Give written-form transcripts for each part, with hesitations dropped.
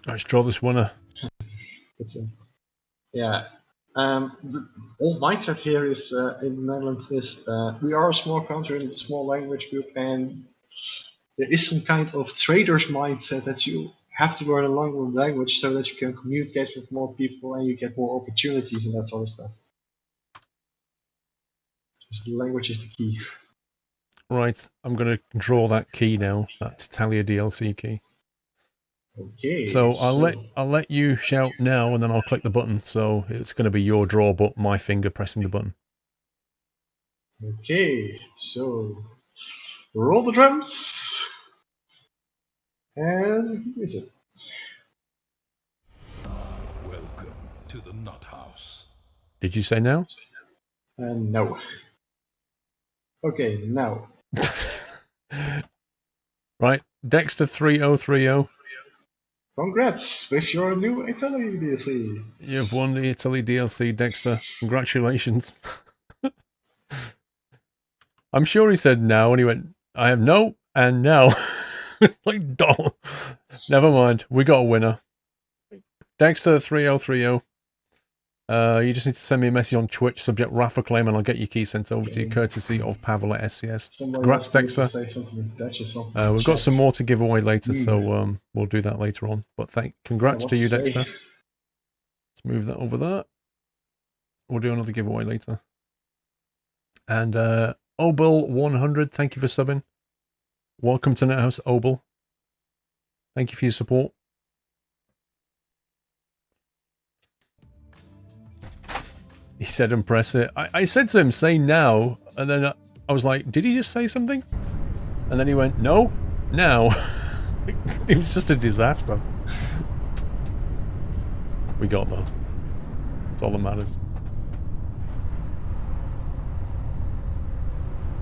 Let's draw this winner. Yeah. The whole mindset here is in the Netherlands is we are a small country and a small language group, and there is some kind of trader's mindset that you have to learn a longer language so that you can communicate with more people and you get more opportunities and that sort of stuff. Because the language is the key. Right, I'm going to draw that key now, that Talia DLC key. Okay. So I'll let you shout now, and then I'll click the button. So it's going to be your draw, but my finger pressing the button. Okay, so roll the drums. And who is it? Welcome to the Nut House. Did you say now? No. Okay, now. Right, Dexter 3030. Congrats with your new Italy DLC. You've won the Italy DLC, Dexter. Congratulations. I'm sure he said no, and he went, I have no and no. Like, doll. Never mind, we got a winner. Dexter 3030. You just need to send me a message on Twitch, subject Rafa claim, and I'll get your key sent over to you, courtesy of Pavel at SCS. Congrats, Dexter. Say something in Dutch or something. We've got some more to give away later, so we'll do that later on. But congrats to you, Dexter. Let's move that over there. We'll do another giveaway later. And Obel100, thank you for subbing. Welcome to NetHouse, Obel. Thank you for your support. He said impress it. I said to him, say now, and then I was like, did he just say something? And then he went, no, now. It was just a disaster. We got though. That's all that matters.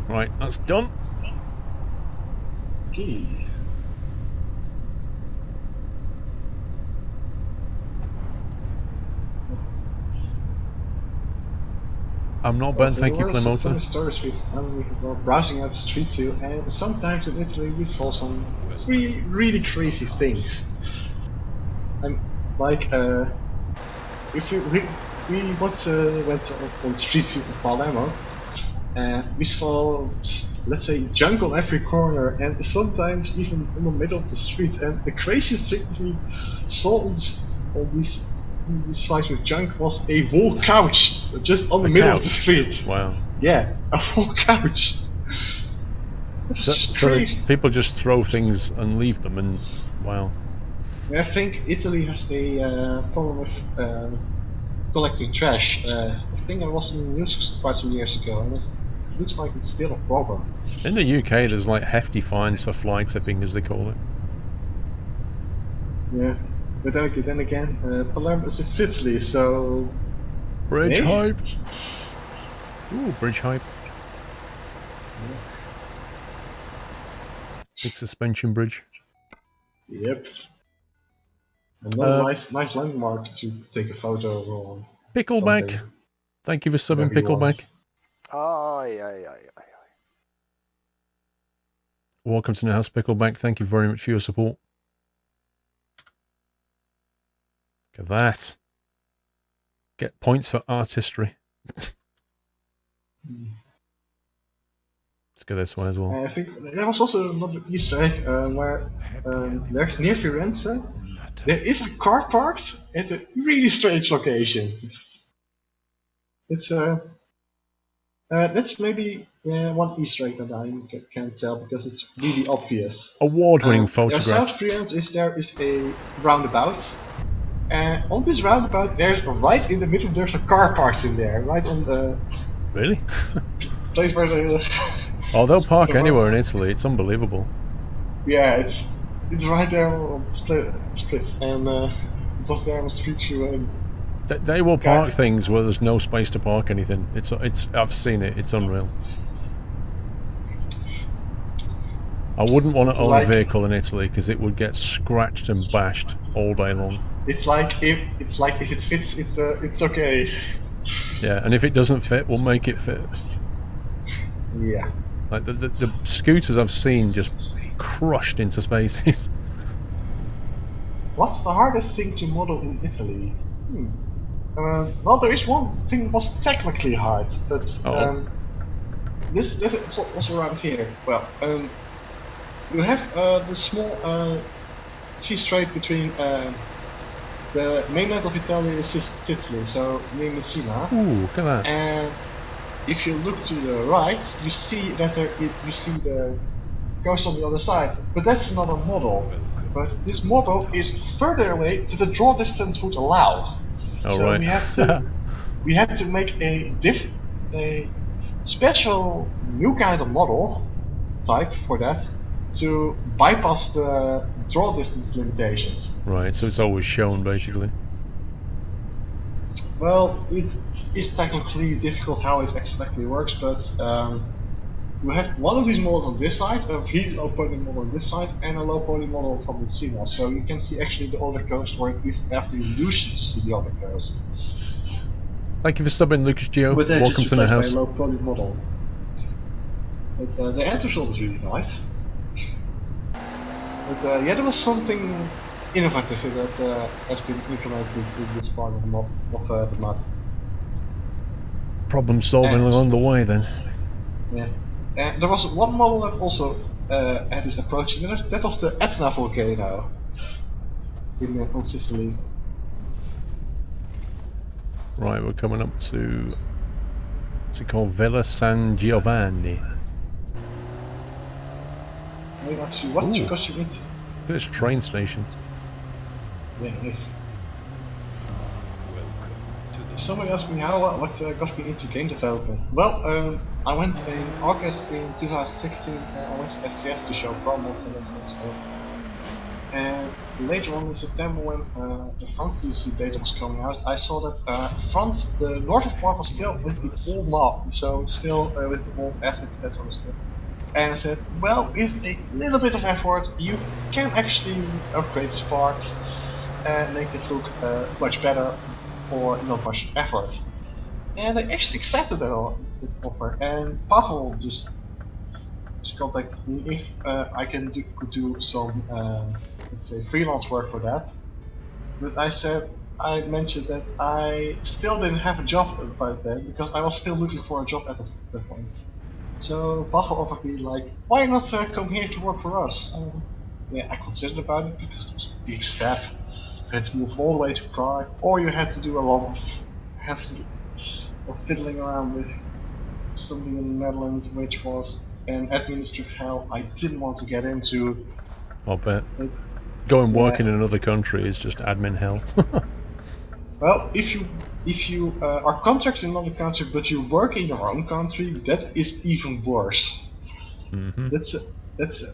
Right, that's done. Okay. I'm not bad, thank you, Clemoto. Funny stories we were browsing at Street View, and sometimes in Italy we saw some really crazy things. And like, if we once went on Street View in Palermo, and we saw, let's say, junk on every corner, and sometimes even in the middle of the street. And the craziest thing we saw on these sites with junk was a whole couch just on the middle of the street. Wow. Yeah, a whole couch. So people just throw things and leave them, and wow. I think Italy has a problem with collecting trash. I think I was in the news quite some years ago, and it looks like it's still a problem. In the UK, there's like hefty fines for fly tipping, as they call it. Yeah. But then again, Palermo is in Sicily, so... Bridge hype! Ooh, bridge hype. Yeah. Big suspension bridge. Yep. Another nice landmark to take a photo of. Pickleback! Thank you for subbing, Pickleback. Welcome to the house, Pickleback. Thank you very much for your support. Look at that. Get points for artistry. Let's get this one as well. I think there was also another Easter egg where there's near Firenze, there is a car parked at a really strange location. It's that's maybe one Easter egg that I can't tell because it's really obvious. Award-winning photograph. South Firenze there is a roundabout. And on this roundabout, there's right in the middle. There's a car parked in there, right on the. Really? Place where the. Oh, they'll park anywhere in Italy. It's unbelievable. Yeah, it's right there on the split, and it was there on the street view. And they will park things where there's no space to park anything. It's. I've seen it. It's unreal. I wouldn't want to own a vehicle in Italy because it would get scratched and bashed all day long. It's like if it fits, it's okay. Yeah, and if it doesn't fit, we'll make it fit. Yeah. Like the scooters I've seen just crushed into spaces. what's the hardest thing to model in Italy? Well, there is one thing that was technically hard, but this is also around here. Well, you have the small sea strait between the mainland of Italy and Sicily, so near Messina. Ooh, look at that. And if you look to the right, you see that you see the coast on the other side. But that's not a model. But this model is further away than the draw distance would allow. All so right. we had to make a special new kind of model type for that to bypass the draw distance limitations. Right, so it's always shown basically. Well, it is technically difficult how it exactly works, but you have one of these models on this side, a really low poly model on this side, and a low poly model from Messina. So you can see actually the other coast, or at least have the illusion to see the other coast. Thank you for subbing, Lucas Geo. But they're Welcome just to the replaced house. by a low poly model. But the end result is really nice. But yeah, there was something innovative that has been implemented in this part of the map. Problem solving along the way then. Yeah. There was one model that also had this approach in it. That was the Etna volcano on Sicily. Right, we're coming up to what's it called? Villa San Giovanni. Wait, actually, what you got you into? This train station. Yeah, nice. Somebody asked me what got me into game development. Well, I went in August in 2016. I went to STS to show promos and that sort of stuff. And later on in September, when the France DLC data was coming out, I saw that France, the northern part, was still with the old map, so still with the old assets, that sort of stuff. And I said, well, with a little bit of effort, you can actually upgrade this part and make it look much better for not much effort. And I actually accepted that offer, and Pavel just contacted me if I could do some, let's say, freelance work for that. But I mentioned that I still didn't have a job by then, because I was still looking for a job at that point. So Pavel offered me, like, why not come here to work for us? Yeah, I considered about it because it was a big step. You had to move all the way to Prague, or you had to do a lot of hassle of fiddling around with something in the Netherlands, which was an administrative hell I didn't want to get into. I'll bet. Going working in another country is just admin hell. Well, if you are contracted in another country but you work in your own country, that is even worse. Mm-hmm. That's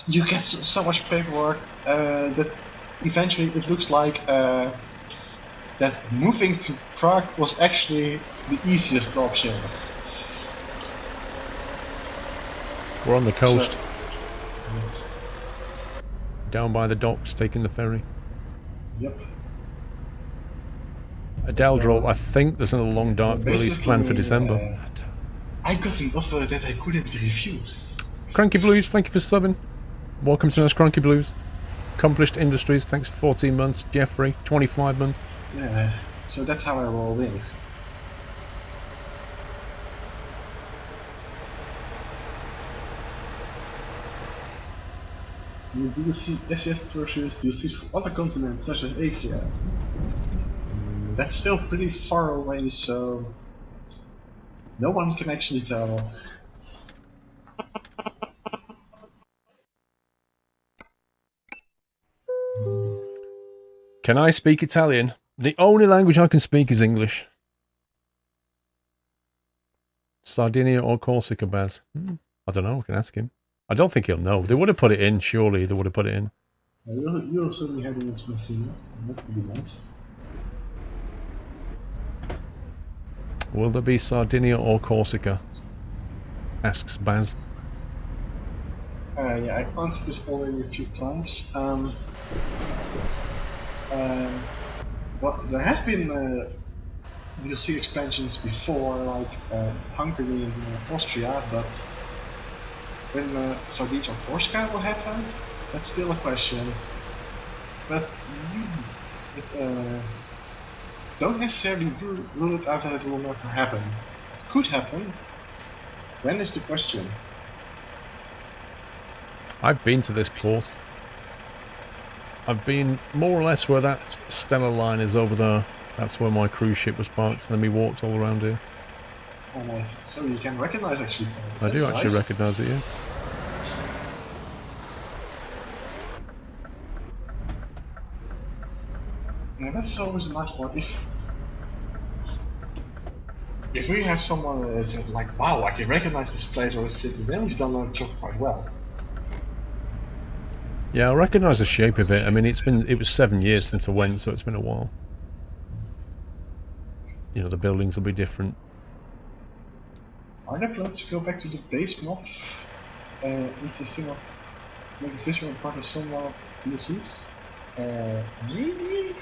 you get so much paperwork that eventually it looks like that moving to Prague was actually the easiest option. We're on the coast. So, yes. Down by the docks, taking the ferry. Yep. Adaldro, I think there's a long dark release planned for December. I got an offer that I couldn't refuse. Cranky Blues, thank you for subbing. Welcome to us, Cranky Blues. Accomplished Industries, thanks for 14 months. Jeffrey, 25 months. Yeah, so that's how I rolled in. Do you see SES pursues DLCs for other continents such as Asia? That's still pretty far away, so no one can actually tell. Can I speak Italian? The only language I can speak is English. Sardinia or Corsica, Baz? I don't know, I can ask him. I don't think he'll know. They would have put it in, surely they would have put it in. You're certainly heading into Messina. That's pretty nice. Will there be Sardinia or Corsica? Asks Baz. Yeah, I answered this already a few times. Well, there have been DLC expansions before, like Hungary and Austria, but when Sardinia or Corsica will happen, that's still a question. But don't necessarily rule it out that it will never happen. It could happen. When is the question? I've been to this port. I've been more or less where that Stellar line is over there. That's where my cruise ship was parked, and then we walked all around here. Oh, nice. So you can recognize actually. I do actually recognise it, yeah. Yeah, that's always a nice part. If we have someone that is like, wow, I can recognize this place or this city, then we've done our job quite well. Yeah, I recognise the shape of it. I mean, it was 7 years since I went, so it's been a while. You know, the buildings will be different. Are there plans to go back to the base map? ETC map to make a visual part of some more DLCs? Maybe?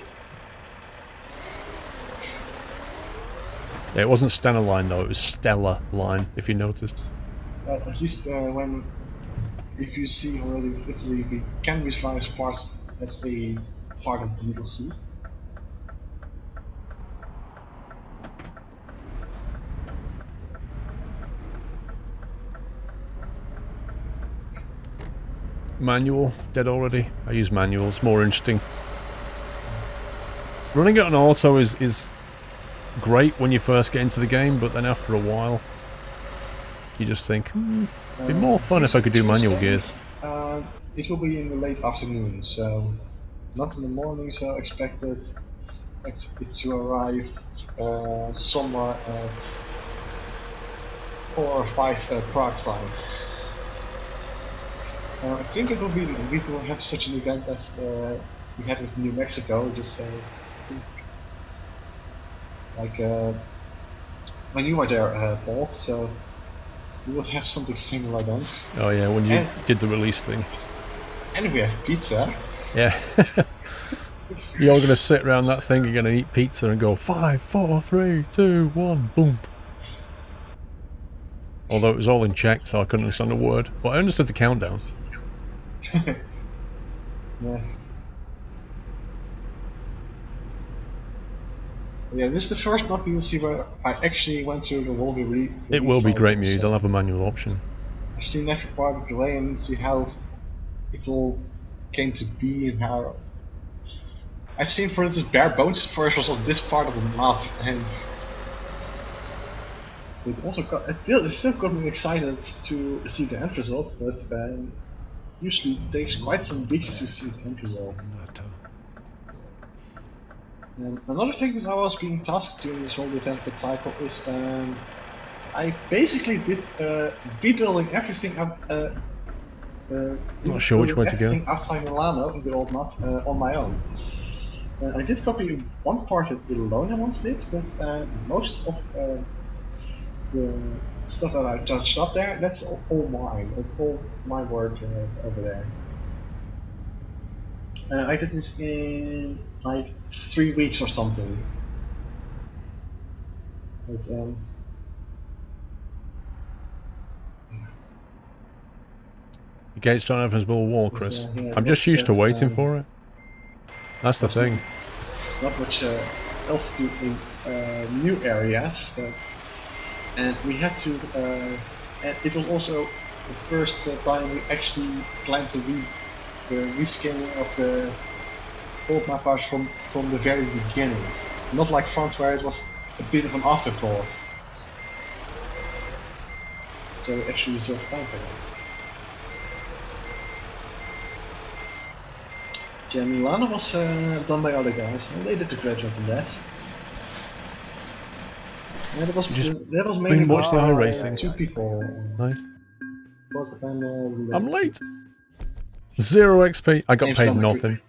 Yeah, it wasn't Stellar line though, it was Stellar line, if you noticed. At least if you see already with Italy, we can visualize parts as a part of the DLC. Manual, dead already. I use manual, it's more interesting. Running it on auto is great when you first get into the game, but then after a while, you just think, it'd be more fun if I could do manual gears. It will be in the late afternoon, so not in the morning, so expect it to arrive somewhere at 4 or 5 Prague time. I think it will be, we will have such an event as we had with New Mexico, just like when you were there, Paul, so we will have something similar then. Oh yeah, when you did the release thing. And we have pizza. Yeah. You're going to sit around that thing, you're going to eat pizza and go 5, 4, 3, 2, 1, boom. Although it was all in Czech, so I couldn't understand a word. But I understood the countdown. Yeah. Yeah, this is the first map you'll see where I actually went to the Volga release. It will be great mute, I'll have a manual option. I've seen every part of the way and see how it all came to be and how... I've seen, for instance, bare bones versions of this part of the map, and it also it still got me excited to see the end result, but usually it takes quite some weeks to see the end result. Another thing that I was being tasked during this whole development cycle is I basically did rebuilding everything up. Not sure which way to go. Outside Milano in the old map on my own. I did copy one part that Ilona once did, but most of the stuff that I touched up there, that's all mine. It's all my work over there. I did this in like 3 weeks or something. But The gate's trying to open his little wall, Chris. yeah, I'm just used to waiting for it. That's the thing. There's not much else to do in new areas. And we had to... and it was also the first time we actually planned to do the rescaling of the old map parts from the very beginning. Not like France where it was a bit of an afterthought. So we actually reserved time for that. Yeah, Milano was done by other guys, and they did a great job on that. Yeah, that was mainly watch the iRacing. 2 people. Nice. And, I'm late. 0 XP. I got paid nothing.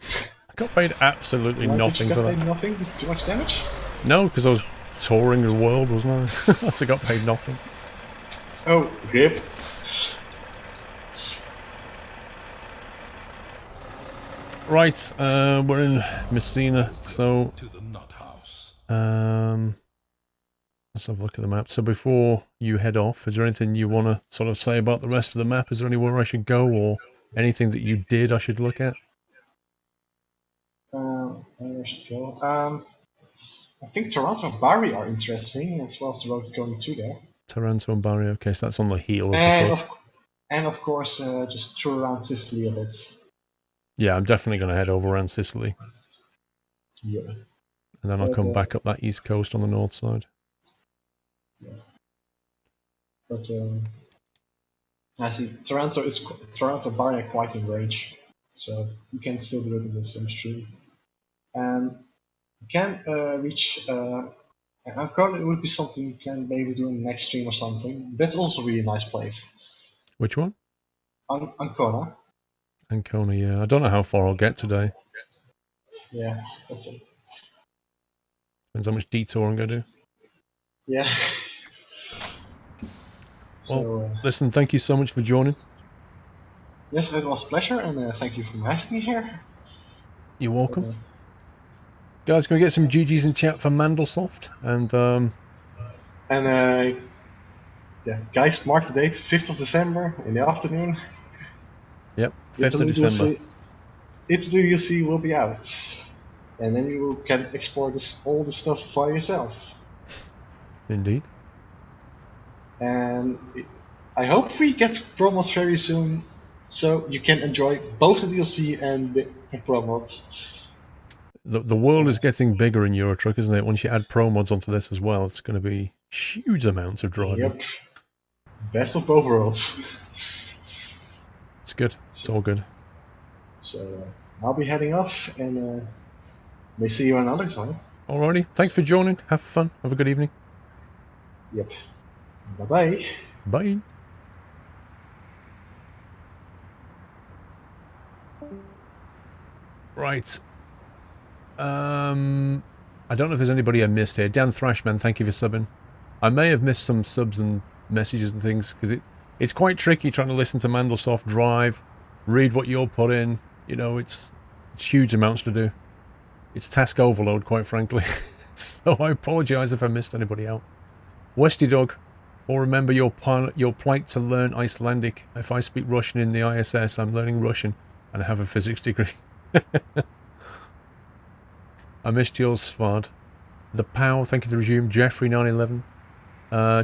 I got paid absolutely nothing for that. Paid nothing? Too much damage? No, because I was touring the world, wasn't I? So I got paid nothing. Oh, rip. Right, we're in Messina, so let's have a look at the map. So before you head off, is there anything you want to sort of say about the rest of the map? Is there anywhere I should go, or anything that you did I should look at? where should I go? I think Toronto and Bari are interesting, as well as the road going to there. Taranto and Barry. Okay, so that's on the heel of the And foot. of course, just tour around Sicily a bit. Yeah, I'm definitely going to head over around Sicily. Yeah. And then I'll come back up that east coast on the north side. Yeah. But I see Toronto Bari are quite in range, so you can still do it in the same stream. And you can reach Ancona. It would be something you can maybe do in the next stream or something. That's also really a nice place. Which one? Ancona. Ancona, yeah. I don't know how far I'll get today. Yeah, that's it. Depends how much detour I'm going to do. Yeah. Well, So, listen, thank you so much for joining. yes, it was a pleasure, and thank you for having me here. You're welcome. Guys, can we get some GGs in chat for Mandelsoft? And yeah, guys, mark the date, 5th of December in the afternoon. Yep, 5th of December. It's the DLC will be out, and then you can explore all the stuff by yourself. Indeed. And I hope we get promos very soon, so you can enjoy both the DLC and the promos. The world is getting bigger in Eurotruck, isn't it? Once you add pro mods onto this as well, it's going to be huge amounts of driving. Yep. Best of both worlds. It's good. It's all good. So I'll be heading off, and may see you another time. Alrighty. Thanks for joining. Have fun. Have a good evening. Yep. Bye-bye. Bye. Right. I don't know if there's anybody I missed here. Dan Thrashman, thank you for subbing. I may have missed some subs and messages and things, because it's quite tricky trying to listen to Mandelsoft drive, read what you're put in. You know, it's huge amounts to do. It's task overload, quite frankly. So I apologise if I missed anybody out. Westy Dog, or remember your plight to learn Icelandic. If I speak Russian in the ISS, I'm learning Russian, and I have a physics degree. I missed yours, Svard. The Pow, thank you for the resume. Jeffrey911.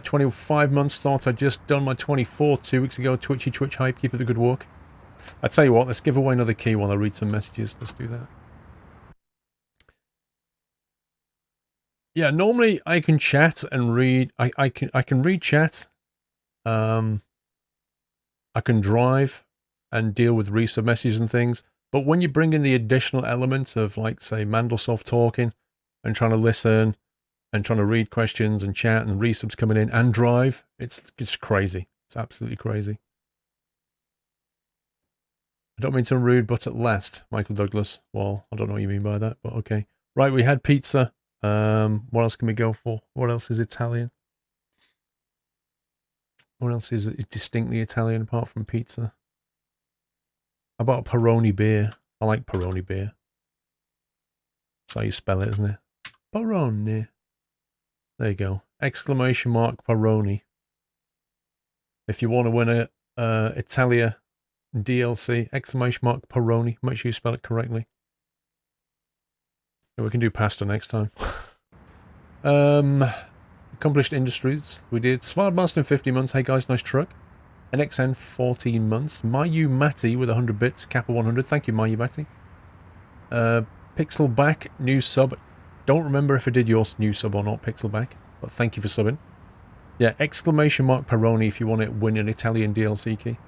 25 months, thought I'd just done my 24th 2 weeks ago. Twitchy Twitch hype, keep it the good work. I tell you what, let's give away another key while I read some messages. Let's do that. Yeah, normally I can chat and read. I can read chat. I can drive and deal with resub messages and things. But when you bring in the additional element of, like, say, Mandelsoft talking and trying to listen and trying to read questions and chat and resubs coming in and drive, it's crazy. It's absolutely crazy. I don't mean to be rude, but at last, Michael Douglas. Well, I don't know what you mean by that, but okay. Right, we had pizza. What else can we go for? What else is Italian? What else is distinctly Italian apart from pizza? How about a Peroni beer? I like Peroni beer. That's how you spell it, isn't it? Peroni. There you go. Exclamation mark Peroni. If you want to win a Italia DLC, exclamation mark Peroni. Make sure you spell it correctly. We can do pasta next time. Accomplished Industries. We did Svardmaster in 50 months. Hey guys, nice truck. NXN 14 months. Mayu Mati with 100 bits. Kappa 100. Thank you, Mayu Mati. Pixelback, new sub. Don't remember if I did your new sub or not, Pixelback. But thank you for subbing. Yeah, exclamation mark Peroni if you want to win an Italian DLC key.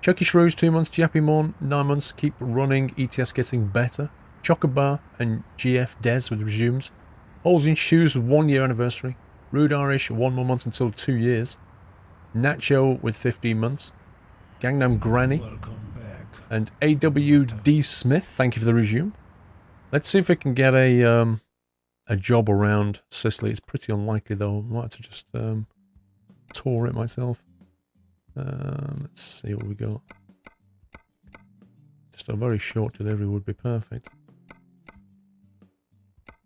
Chucky Shrews, 2 months. Jappy Morn, 9 months. Keep running. ETS getting better. Chocobar and GF Des with resumes. Holes in Shoes with 1 year anniversary. Rude Irish, 1 more month until 2 years. Nacho with 15 months. Gangnam Granny. And AWD Smith, thank you for the resume. Let's see if we can get a job around Sicily. It's pretty unlikely though. I might have to just tour it myself. Let's see what we got. Just a very short delivery would be perfect.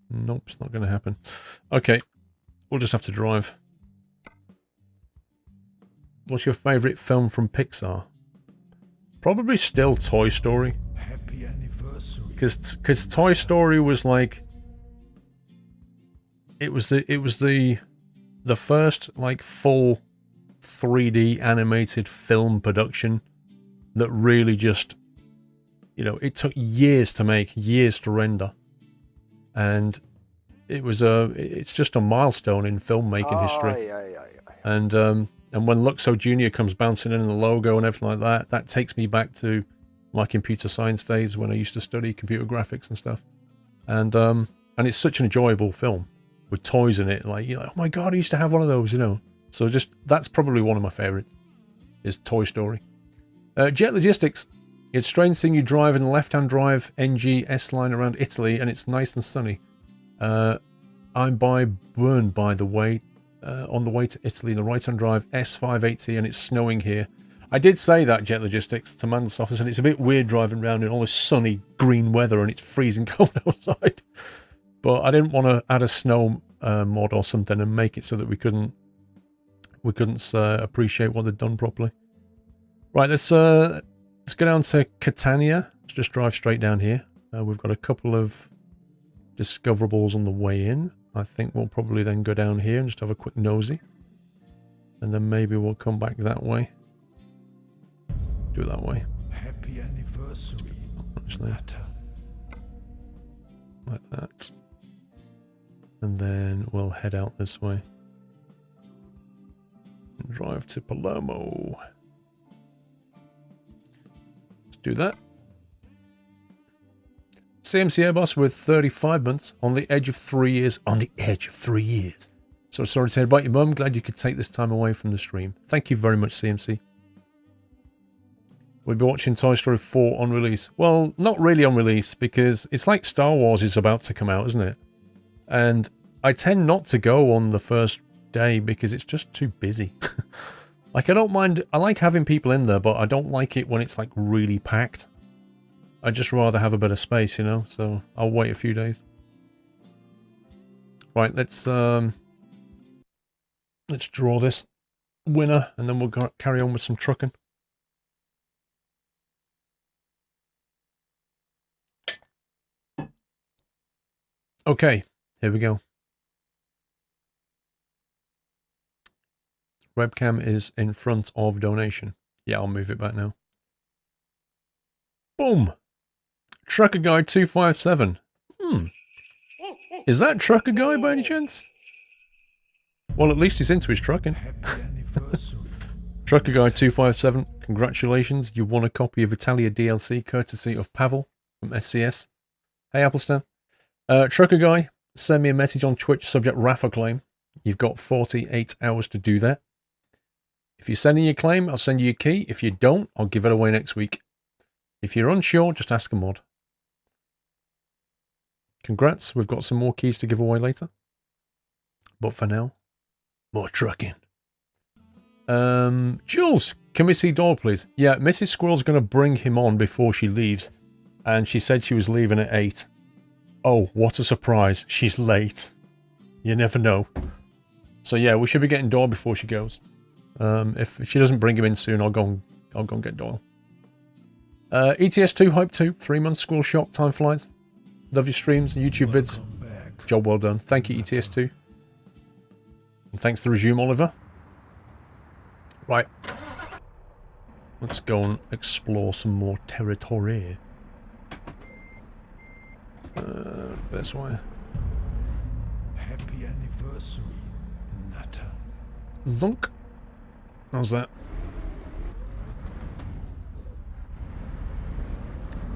Nope, it's not going to happen. Okay, we'll just have to drive. What's your favourite film from Pixar? Probably still Toy Story. Happy anniversary. because Toy Story was like, it was the first like full 3D animated film production that really just, you know, it took years to make, years to render, and it's just a milestone in filmmaking history. And when Luxo Jr. comes bouncing in the logo and everything like that takes me back to my computer science days when I used to study computer graphics and stuff. And it's such an enjoyable film with toys in it. Like, you're like, oh my god, I used to have one of those, you know. So just, that's probably one of my favorites, is Toy Story. Jet Logistics. It's strange seeing you drive in the left-hand drive NG S-line around Italy, and it's nice and sunny. I'm by Bern, by the way, on the way to Italy in the right-hand drive S580, and it's snowing here. I did say that, Jet Logistics, to Mandel's office, and it's a bit weird driving around in all this sunny green weather and it's freezing cold outside. But I didn't want to add a snow mod or something and make it so that we couldn't appreciate what they'd done properly. Right, let's go down to Catania. Let's just drive straight down here. We've got a couple of discoverables on the way in. I think we'll probably then go down here and just have a quick nosy. And then maybe we'll come back that way. Do it that way. Happy anniversary. Actually, like that. And then we'll head out this way. And drive to Palermo. Let's do that. CMC Airbus with 35 months, on the edge of 3 years. On the edge of 3 years. So sorry to say about your mum. Glad you could take this time away from the stream. Thank you very much, CMC. We'll be watching Toy Story 4 on release. Well, not really on release, because it's like Star Wars is about to come out, isn't it? And I tend not to go on the first day because it's just too busy. Like, I don't mind, I like having people in there, but I don't like it when it's like really packed. I'd just rather have a bit of space, you know, so I'll wait a few days. Right, let's draw this winner, and then we'll carry on with some trucking. Okay, here we go. Webcam is in front of donation. Yeah, I'll move it back now. Boom! Trucker Guy 257. Is that Trucker Guy by any chance? Well, at least he's into his trucking. Trucker Guy 257, congratulations. You won a copy of Italia DLC courtesy of Pavel from SCS. Hey, Applestan. Trucker Guy, send me a message on Twitch, subject Rafa claim. You've got 48 hours to do that. If you send in your claim, I'll send you a key. If you don't, I'll give it away next week. If you're unsure, just ask a mod. Congrats, we've got some more keys to give away later. But for now, more trucking. Jules, can we see Doyle, please? Yeah, Mrs. Squirrel's going to bring him on before she leaves. And she said she was leaving at 8. Oh, what a surprise. She's late. You never know. So yeah, we should be getting Doyle before she goes. If she doesn't bring him in soon, I'll go and get Doyle. ETS2 Hype 2, 3 months Squirrel Shock, time flies. Love your streams and YouTube vids. Job well done. Thank you, ETS2. And thanks for the resume, Oliver. Right. Let's go and explore some more territory. This way. Happy anniversary, Nutter. Zonk. How's that?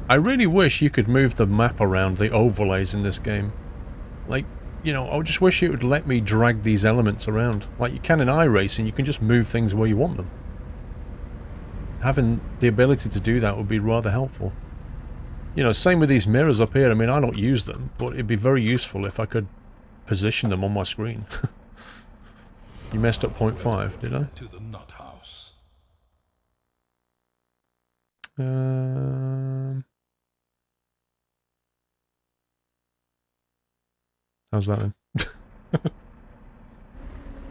I really wish you could move the map around, the overlays in this game. Like, you know, I just wish it would let me drag these elements around. Like you can in iRacing, you can just move things where you want them. Having the ability to do that would be rather helpful. You know, same with these mirrors up here. I mean, I don't use them, but it'd be very useful if I could position them on my screen. You messed up 0.5, did I? To the nut house. How's that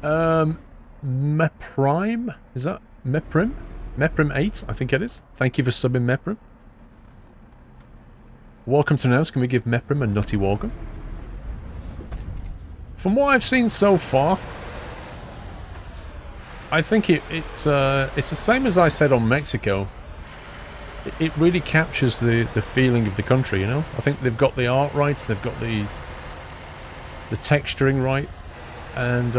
then? Meprime? Is that Meprim? Meprim 8, I think it is. Thank you for subbing Meprim. Welcome to Nows. Can we give Meprim a nutty welcome? From what I've seen so far, I think it's the same as I said on Mexico. It really captures the feeling of the country, you know? I think they've got the art right, they've got the texturing right, and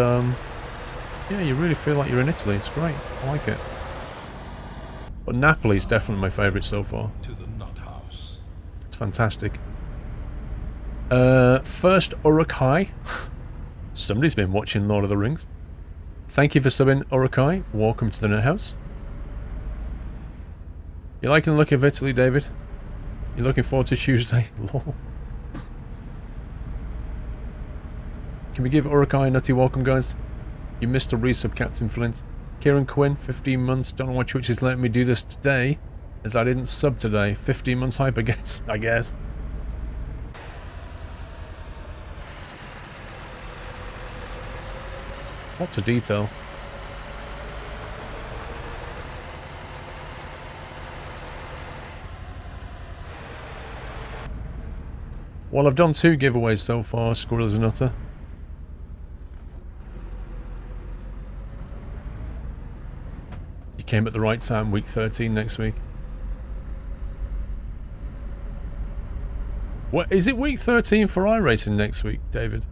yeah, you really feel like you're in Italy. It's great. I like it. But Napoli's definitely my favourite so far. To the nut house. It's fantastic. First Urukai. Somebody's been watching Lord of the Rings. Thank you for subbing, Urukai. Welcome to the Nut House. You liking the look of Italy, David? You looking forward to Tuesday? Lol. Can we give Urukai a nutty welcome, guys? You missed a resub, Captain Flint. Kieran Quinn, 15 months. Don't know why Twitch is letting me do this today, as I didn't sub today. 15 months hype, I guess. Lots of detail. Well, I've done 2 giveaways so far, Squirrels and Nutter. You came at the right time, week 13 next week. What, is it week 13 for iRacing next week, David?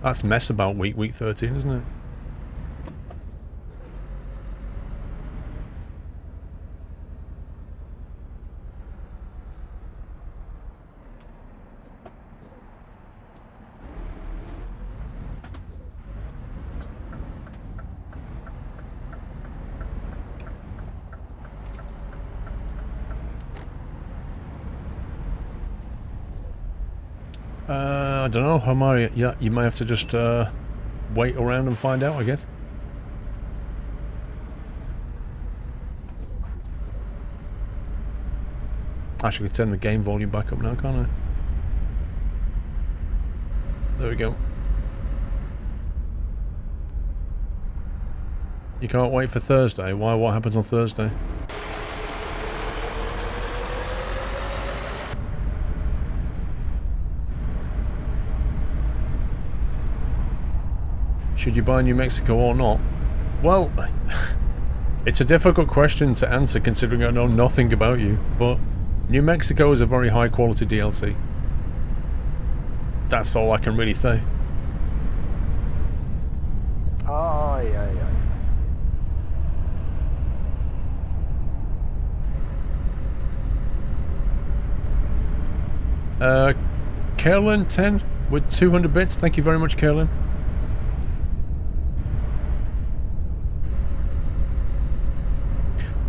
That's mess about week 13, isn't it? I don't know, Hamari. Yeah, you might have to just wait around and find out, I guess. Actually, I can turn the game volume back up now, can't I? There we go. You can't wait for Thursday? Why? What happens on Thursday? Should you buy New Mexico or not? Well, it's a difficult question to answer considering I know nothing about you, but New Mexico is a very high quality DLC. That's all I can really say. Oh, yeah. Carolyn 10 with 200 bits. Thank you very much, Carolyn.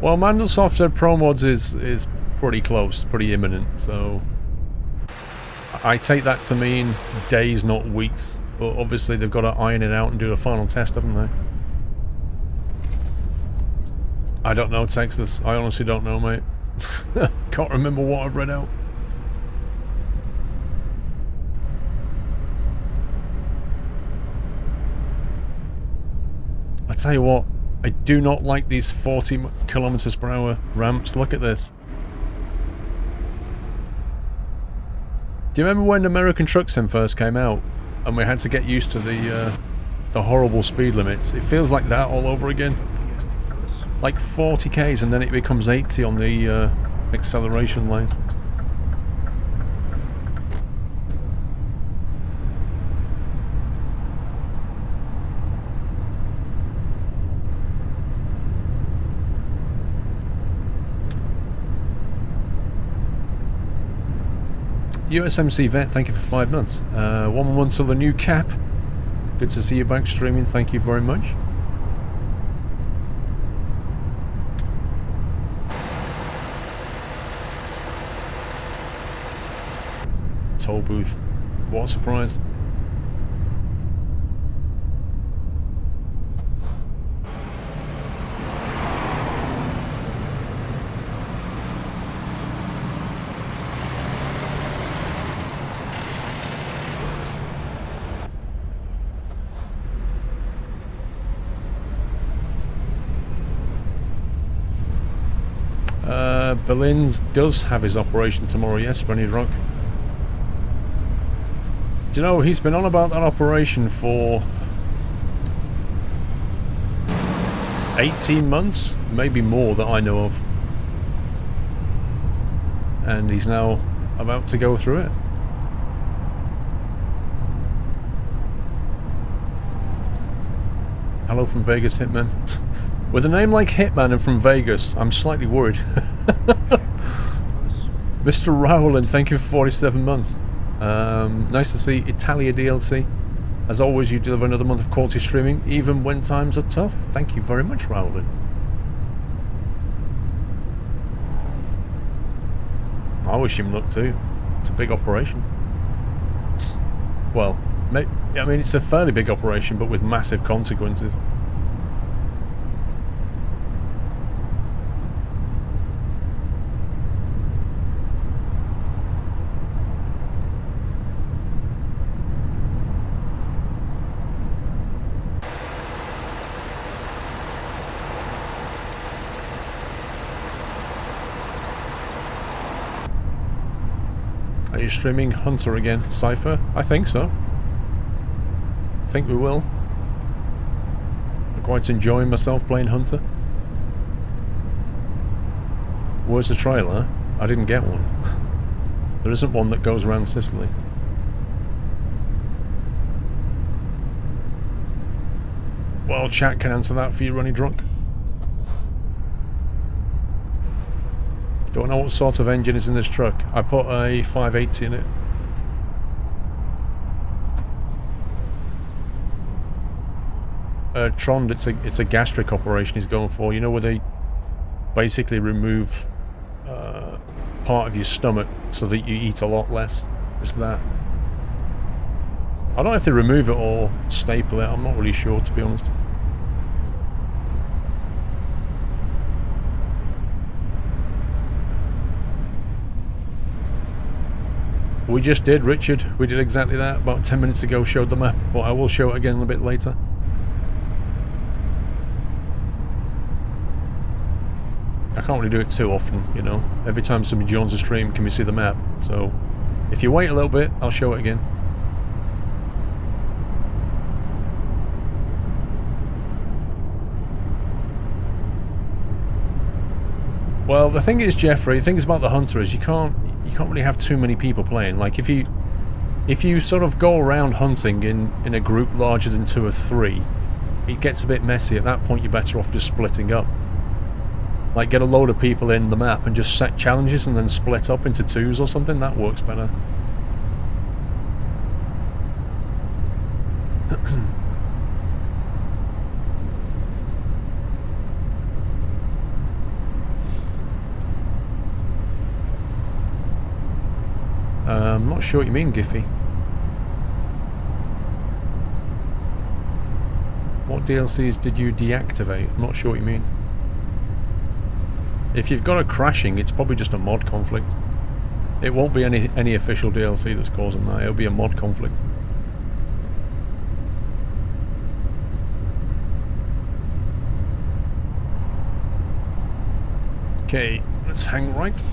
Well, Mandelsoft said Pro Mods is pretty close, pretty imminent, so I take that to mean days, not weeks. But obviously they've got to iron it out and do a final test, haven't they? I don't know, Texas. I honestly don't know, mate. Can't remember what I've read out. I tell you what, I do not like these 40 kilometers per hour ramps. Look at this. Do you remember when American Truck Sim first came out and we had to get used to the horrible speed limits? It feels like that all over again. Like 40 k's and then it becomes 80 on the acceleration lane. USMC Vet, thank you for 5 months. 1 month till the new cap. Good to see you back streaming, thank you very much. Toll booth. What a surprise. Berlin's does have his operation tomorrow, yes, Rennie Rock. Do you know, he's been on about that operation for 18 months, maybe more that I know of. And he's now about to go through it. Hello from Vegas, Hitman. With a name like Hitman and from Vegas, I'm slightly worried. Mr. Rowland, thank you for 47 months. Nice to see Italia DLC. As always, you deliver another month of quality streaming, even when times are tough. Thank you very much, Rowland. I wish him luck too. It's a big operation. Well, I mean, it's a fairly big operation, but with massive consequences. Are you streaming Hunter again, Cypher? I think so. I think we will. I'm quite enjoying myself playing Hunter. Where's the trailer? I didn't get one. There isn't one that goes around Sicily. Well, chat can answer that for you, Runny Drunk. Don't know what sort of engine is in this truck. I put a 580 in it. Trond, it's a gastric operation he's going for. You know, where they basically remove part of your stomach so that you eat a lot less. It's that. I don't know if they remove it or staple it. I'm not really sure, to be honest. We just did, Richard. We did exactly that. About 10 minutes ago, showed the map, but I will show it again a bit later. I can't really do it too often, you know. Every time somebody joins the stream, can we see the map? So, if you wait a little bit, I'll show it again. Well, the thing is, Jeffrey, the thing is about the Hunter is you can't really have too many people playing. Like, if you sort of go around hunting in a group larger than 2 or 3, it gets a bit messy. At that point, you're better off just splitting up. Like, get a load of people in the map and just set challenges and then split up into 2s or something. That works better. I'm not sure what you mean, Giffy. What DLCs did you deactivate? I'm not sure what you mean. If you've got a crashing, it's probably just a mod conflict. It won't be any official DLC that's causing that. It'll be a mod conflict. Okay, let's hang right.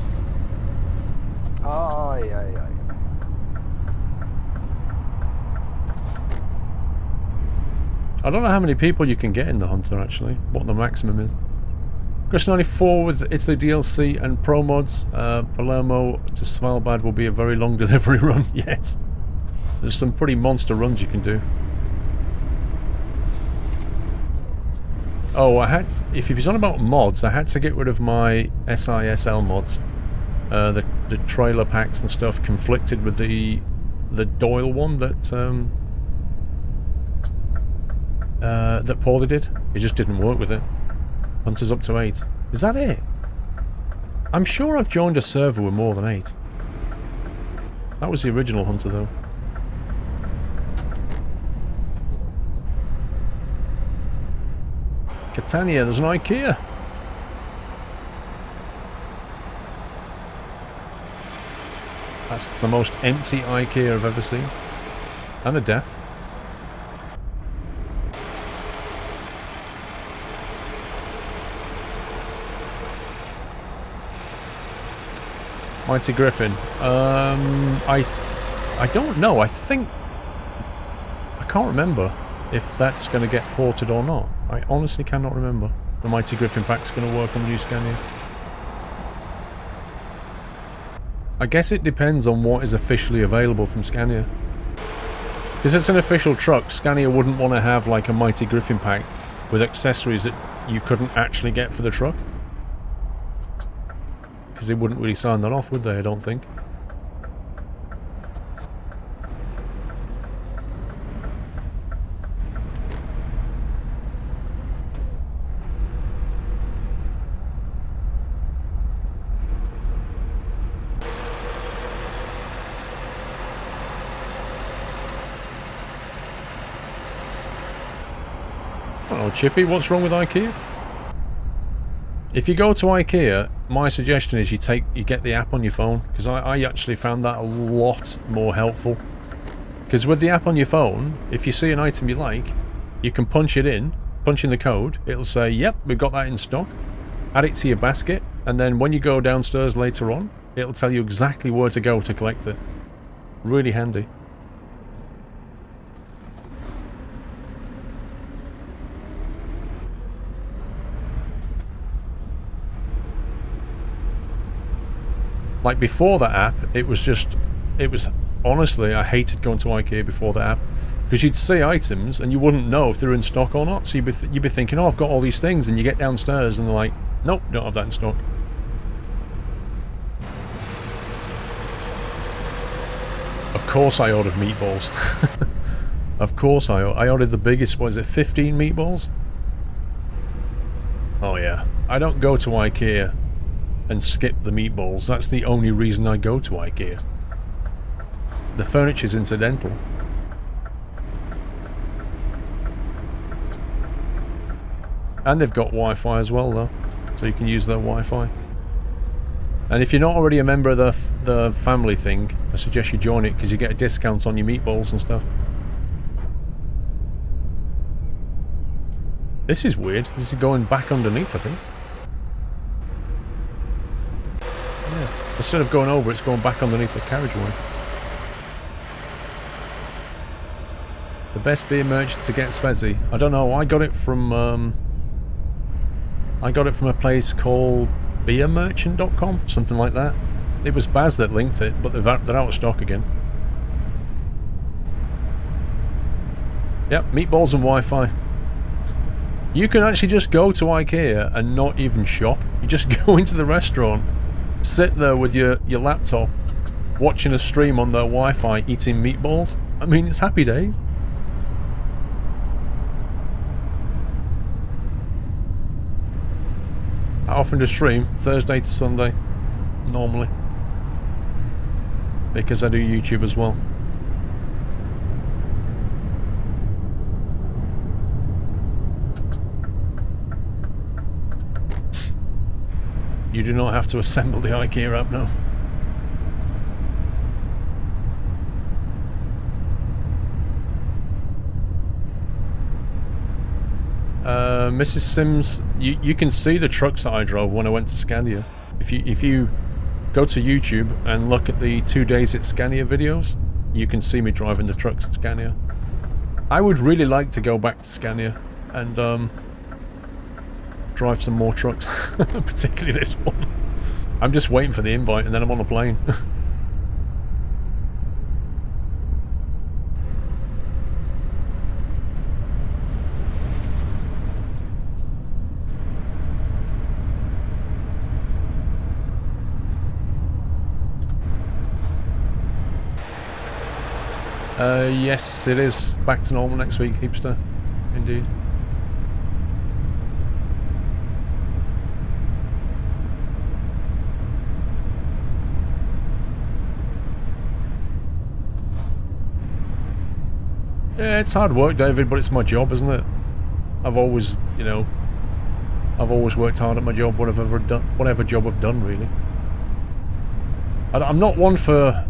Aye, aye, aye. I don't know how many people you can get in the Hunter, actually. What the maximum is. Chris 94 with Italy DLC and Pro Mods. Palermo to Svalbard will be a very long delivery run. Yes. There's some pretty monster runs you can do. Oh, if he's on about mods, I had to get rid of my SISL mods. The trailer packs and stuff conflicted with the Doyle one that that Paulie did. It just didn't work with it. Hunter's up to 8. Is that it? I'm sure I've joined a server with more than 8. That was the original Hunter, though. Catania, there's an IKEA. That's the most empty IKEA I've ever seen. And a death. Mighty Griffin. I don't know. I think... I can't remember if that's going to get ported or not. I honestly cannot remember. The Mighty Griffin pack's going to work on the new Scania. I guess it depends on what is officially available from Scania. Because it's an official truck, Scania wouldn't want to have like a Mighty Griffin pack with accessories that you couldn't actually get for the truck. Because they wouldn't really sign that off, would they? I don't think. Oh, Chippy, what's wrong with IKEA? If you go to IKEA, my suggestion is you get the app on your phone, because I actually found that a lot more helpful. Because with the app on your phone, if you see an item you like, you can punch in the code, it'll say, yep, we've got that in stock, add it to your basket, and then when you go downstairs later on, it'll tell you exactly where to go to collect it. Really handy. Like, before that app, it was honestly, I hated going to IKEA before the app. Because you'd see items, and you wouldn't know if they're in stock or not. So you'd be thinking, oh, I've got all these things, and you get downstairs, and they're like, nope, don't have that in stock. Of course I ordered meatballs. Of course I ordered the biggest, what is it, 15 meatballs? Oh yeah. I don't go to IKEA and skip the meatballs. That's the only reason I go to IKEA. The furniture's incidental. And they've got Wi-Fi as well, though, so you can use their Wi-Fi. And if you're not already a member of the family thing, I suggest you join it, because you get a discount on your meatballs and stuff. This is weird. This is going back underneath, I think. Yeah. Instead of going over, it's going back underneath the carriageway. The best beer merchant to get Spezzy. I don't know. I got it from a place called beermerchant.com, something like that. It was Baz that linked it, but they're out of stock again. Yep, meatballs and Wi-Fi. You can actually just go to IKEA and not even shop. You just go into the restaurant, sit there with your laptop, watching a stream on their Wi-Fi, eating meatballs. I mean, it's happy days. I often do stream Thursday to Sunday, normally, because I do YouTube as well. You do not have to assemble the IKEA app now. Mrs. Sims, you can see the trucks that I drove when I went to Scania. If you go to YouTube and look at the 2 days at Scania videos, you can see me driving the trucks at Scania. I would really like to go back to Scania and drive some more trucks, particularly this one. I'm just waiting for the invite and then I'm on a plane. Yes, it is back to normal next week, Heapster. Indeed. Yeah, it's hard work, David, but it's my job, isn't it? I've always, you know, I've always worked hard at my job, whatever job I've done, really. I'm not one for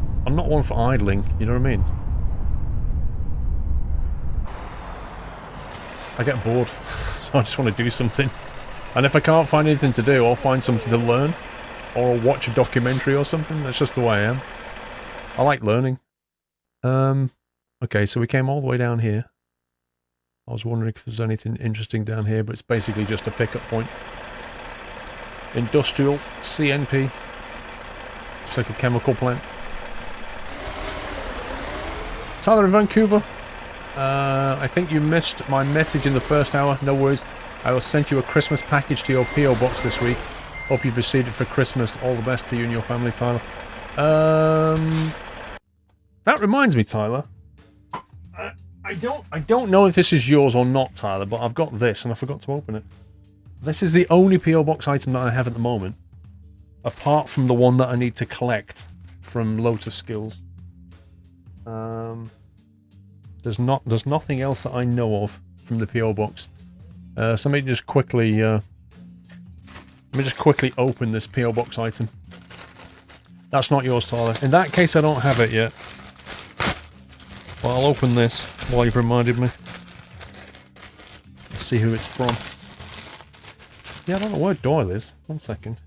idling, you know what I mean? I get bored, so I just want to do something. And if I can't find anything to do, I'll find something to learn. or watch a documentary or something. That's just the way I am. I like learning. Okay, so we came all the way down here. I was wondering if there's anything interesting down here, but it's basically just a pickup point. Industrial CNP. It's like a chemical plant. Tyler in Vancouver. I think you missed my message in the first hour. No worries. I will send you a Christmas package to your P.O. box this week. Hope you've received it for Christmas. All the best to you and your family, Tyler. That reminds me, Tyler. I don't know if this is yours or not, Tyler, but I've got this and I forgot to open it. This is the only P.O. box item that I have at the moment, apart from the one that I need to collect from Lotus Skills. There's nothing else that I know of from the P.O. box. So let me just quickly open this P.O. box item. That's not yours, Tyler. In that case, I don't have it yet. But I'll open this while you've reminded me. Let's see who it's from. Yeah, I don't know where Doyle is. 1 second.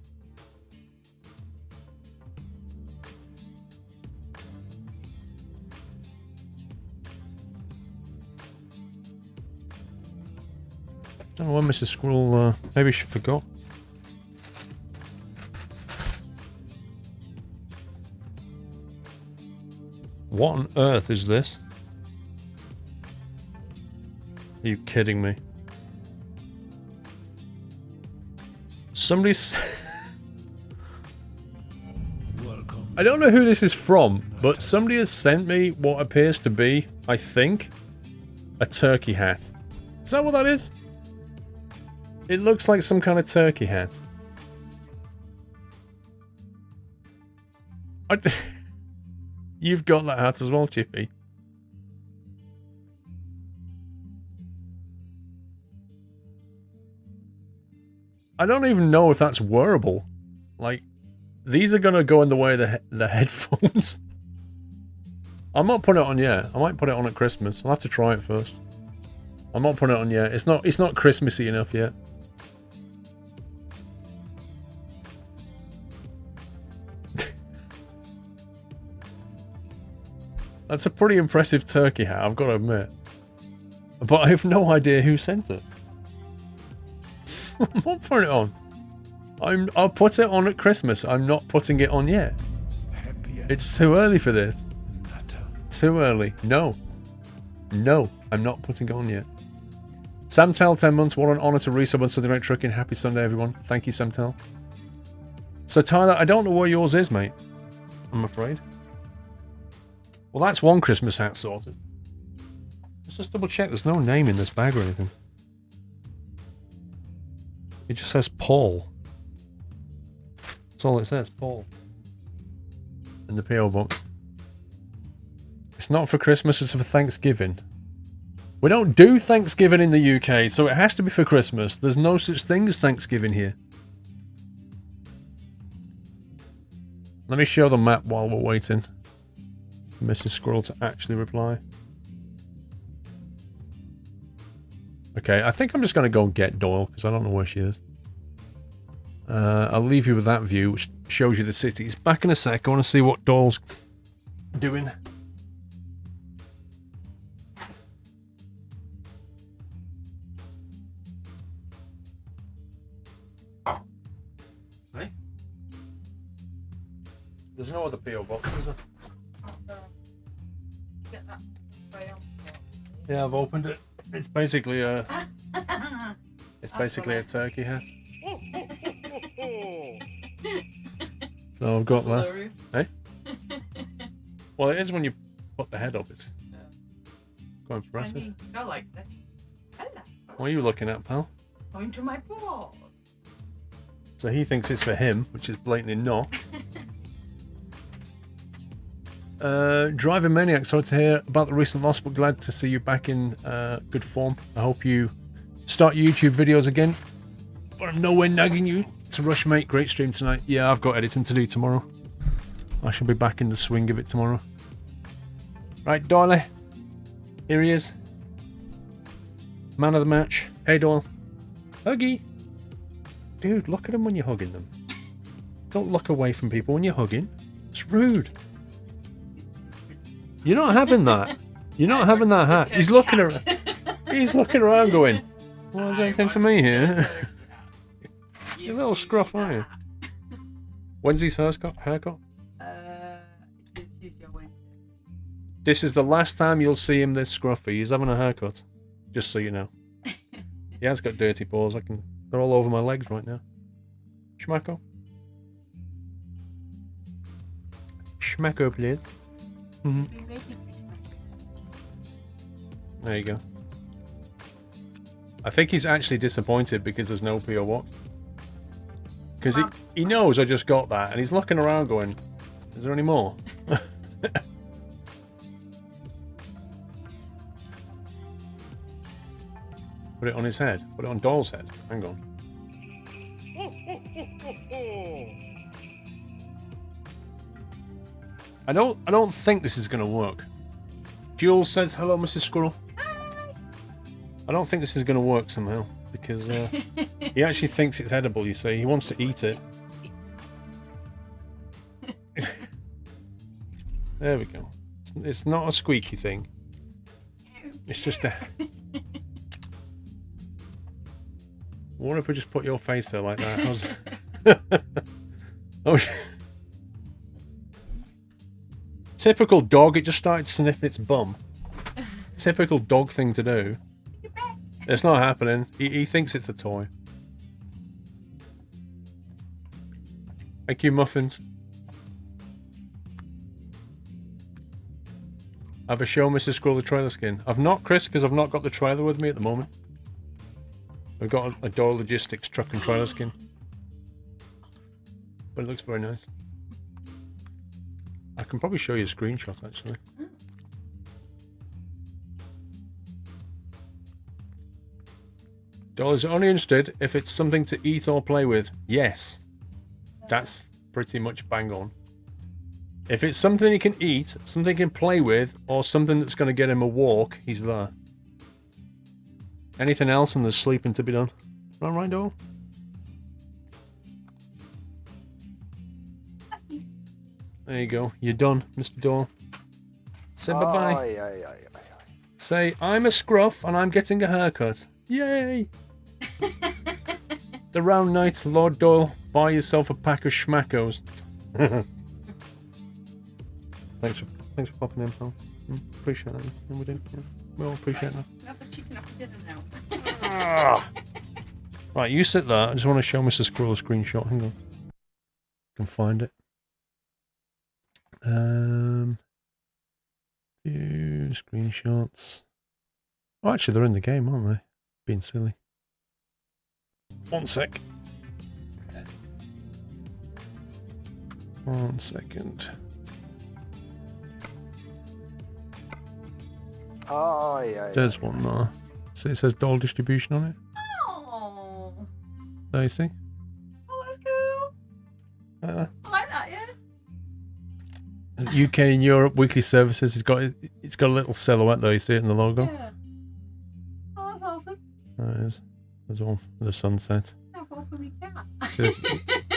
I don't know when Mrs. Squirrel, maybe she forgot. What on earth is this? Are you kidding me? Somebody's... I don't know who this is from, but somebody has sent me what appears to be, I think, a turkey hat. Is that what that is? It looks like some kind of turkey hat. You've got that hat as well, Chippy. I don't even know if that's wearable. Like, these are gonna go in the way of the headphones. I'm not putting it on yet. I might put it on at Christmas. I'll have to try it first. I'm not putting it on yet. It's not Christmassy enough yet. That's a pretty impressive turkey hat, I've got to admit. But I have no idea who sent it. I'm not putting it on. I'll put it on at Christmas. I'm not putting it on yet. It's too early for this. Too early. No. No, I'm not putting it on yet. Samtel, 10 months. What an honour to resub on Sunday Night Trucking. Happy Sunday, everyone. Thank you, Samtel. So, Tyler, I don't know where yours is, mate. I'm afraid. Well, that's one Christmas hat sorted. Let's just double check. There's no name in this bag or anything. It just says Paul. That's all it says, Paul. In the P.O. box. It's not for Christmas, it's for Thanksgiving. We don't do Thanksgiving in the UK, so it has to be for Christmas. There's no such thing as Thanksgiving here. Let me show the map while we're waiting for Mrs. Squirrel to actually reply. Okay, I think I'm just going to go and get Doyle, because I don't know where she is. I'll leave you with that view, which shows you the cities. Back in a sec, I want to see what Doyle's doing. Hey? There's no other P.O. box, is there? Yeah, I've opened it. It's basically a turkey hat. So I've got that. Hey? Well, it is when you put the head up. It's quite impressive. Go like this. Hello. What are you looking at, pal? Going to my paws. So he thinks it's for him, which is blatantly not. Driving Maniac, sorry to hear about the recent loss, but glad to see you back in good form. I hope you start YouTube videos again. But I'm nowhere nagging you to rush, mate. Great stream tonight. Yeah, I've got editing to do tomorrow. I shall be back in the swing of it tomorrow. Right, Doyle. Here he is. Man of the match. Hey, Doyle. Huggy. Dude, look at him when you're hugging them. Don't look away from people when you're hugging. It's rude. You're not having that. You're not having that hat. He's looking around. He's looking around going, well, is there anything for me here? You little scruff, aren't you? When's his haircut? Tuesday or Wednesday. This is the last time you'll see him this scruffy. He's having a haircut. Just so you know. He has got dirty paws. They're all over my legs right now. Schmacko. Schmacko, please. There you go. I think he's actually disappointed because there's no P.O. Box. Because he knows I just got that, and he's looking around going, is there any more? Put it on his head. Put it on Doll's head. Hang on. I don't think this is going to work. Jules says, hello, Mrs. Squirrel. Hi. I don't think this is going to work somehow. Because he actually thinks it's edible, you see. He wants to eat it. There we go. It's not a squeaky thing. It's just a... What if we just put your face there like that? How's... Oh, typical dog, it just started sniffing its bum. Typical dog thing to do. It's not happening. He thinks it's a toy. Thank you, Muffins. Have a show Mrs. Squirrel the trailer skin. I've not, Chris, because I've not got the trailer with me at the moment. We've got a Door Logistics truck and trailer skin. But it looks very nice. I can probably show you a screenshot, actually. Dollars only interested if it's something to eat or play with. Yes. That's pretty much bang on. If it's something he can eat, something he can play with, or something that's going to get him a walk, he's there. Anything else and there's sleeping to be done. Right, Doll? There you go. You're done, Mr. Doll. Say bye-bye. Say, I'm a scruff and I'm getting a haircut. Yay! The round night, Lord Doyle, buy yourself a pack of schmackos. Thanks for popping in, pal. Appreciate that. Yeah, we do. Yeah. We all appreciate that. Have the chicken after dinner now. Right, you sit there. I just want to show Mr. Squirrel a screenshot. Hang on. Can find it. View screenshots. Oh, actually, they're in the game, aren't they? Being silly. 1 sec. 1 second. Oh, yeah. There's one there. See, it says doll distribution on it. Oh. There you see. Oh, that's cool. I like that, yeah. UK and Europe weekly services. It's got a little silhouette though. You see it in the logo. Yeah. Oh, that's awesome. There it is. There's one for the sunset. I have one for my cat. So,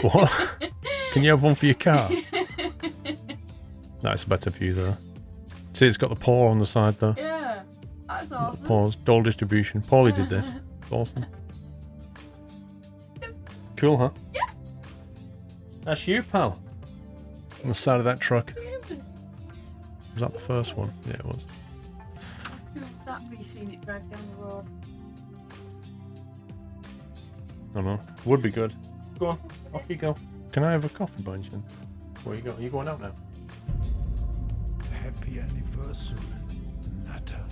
what? Can you have one for your car? That's a better view there. See, it's got the paw on the side there. Yeah, that's awesome. Paws. Doll distribution. Paulie did this. It's awesome. Cool, huh? Yeah. That's you, pal. On the side of that truck. Was that the first one? Yeah, it was. That be seen it drive down the road. I know. Would be good. Go on. Off you go. Can I have a coffee by any chance? Where you go? Are you going out now? Happy anniversary, Natter.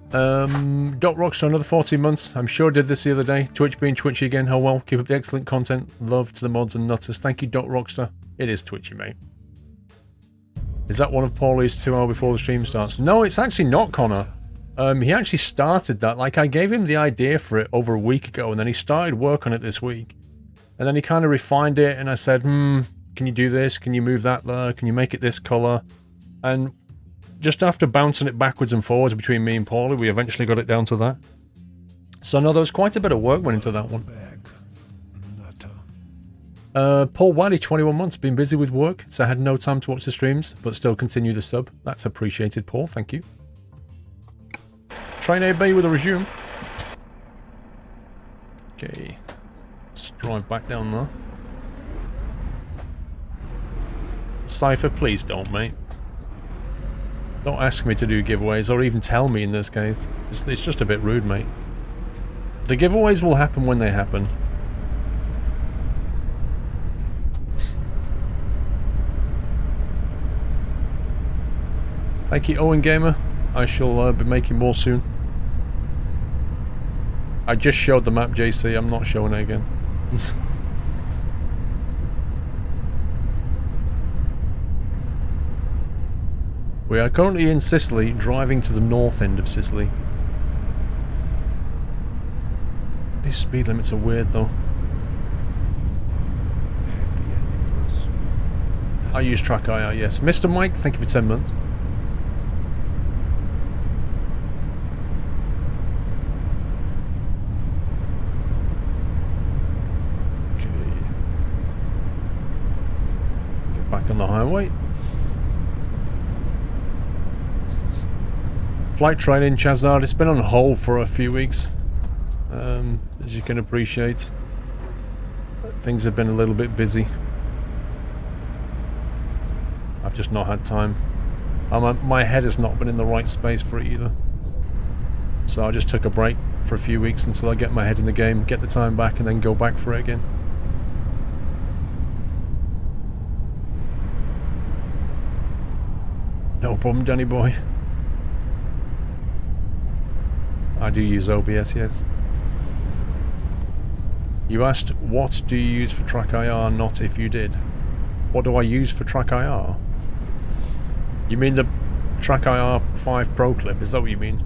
Dot Rockstar, another 14 months. I'm sure did this the other day. Twitch being twitchy again. How well. Keep up the excellent content. Love to the mods and nutters. Thank you, Dot Rockstar. It is twitchy, mate. Is that one of Paulie's 2 hour before the stream starts? No, it's actually not, Connor. He actually started that. Like, I gave him the idea for it over a week ago, and then he started work on it this week. And then he kind of refined it, and I said, can you do this? Can you move that there? Can you make it this colour? And just after bouncing it backwards and forwards between me and Paulie, we eventually got it down to that. So no, there was quite a bit of work went into that one. Paul Wiley, 21 months, been busy with work, so I had no time to watch the streams, but still continue the sub. That's appreciated, Paul. Thank you. Train AB with a resume. Okay. Let's drive back down there. Cypher, please don't, mate. Don't ask me to do giveaways, or even tell me in this case. It's just a bit rude, mate. The giveaways will happen when they happen. Thank you, Owen Gamer. I shall be making more soon. I just showed the map, JC. I'm not showing it again. We are currently in Sicily, driving to the north end of Sicily. These speed limits are weird, though. I use Track IR, yes. Mr. Mike, thank you for 10 months. Back on the highway. Flight training, Chazard. It's been on hold for a few weeks. As you can appreciate, things have been a little bit busy. I've just not had time. My head has not been in the right space for it either. So I just took a break for a few weeks until I get my head in the game, get the time back, and then go back for it again. No problem, Danny boy. I do use OBS, yes. You asked, what do you use for Track IR, not if you did. What do I use for Track IR? You mean the Track IR 5 Pro clip, is that what you mean?